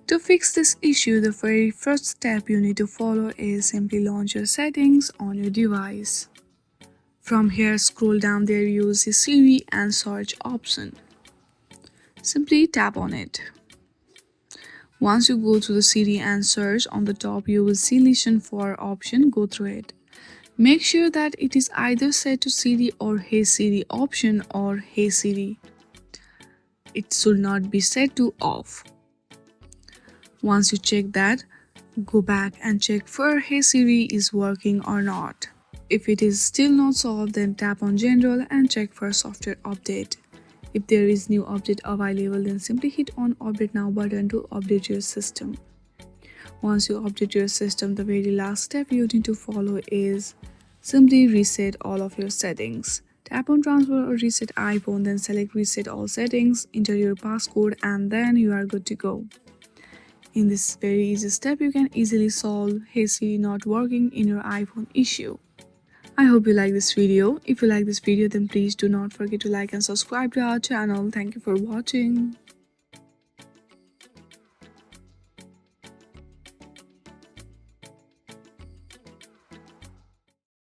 To fix this issue, the very first step you need to follow is simply launch your settings on your device. From here, scroll down there, use the Siri and search option. Simply tap on it. Once you go to the Siri and search, on the top you will see listen for option. Go through it. Make sure that it is either set to Siri or Hey Siri option or Hey Siri. It should not be set to off. Once you check that, go back and check for Hey Siri is working or not. If it is still not solved, then tap on General and check for software update. If there is new update available, then simply hit on Update Now button to update your system. Once you update your system, the very last step you need to follow is simply reset all of your settings. Tap on Transfer or Reset iPhone, then select Reset All Settings, enter your passcode, and then you are good to go. In this very easy step, you can easily solve Hey Siri not working in your iPhone issue. I hope you like this video. If you like this video, then please do not forget to like and subscribe to our channel. Thank you for watching.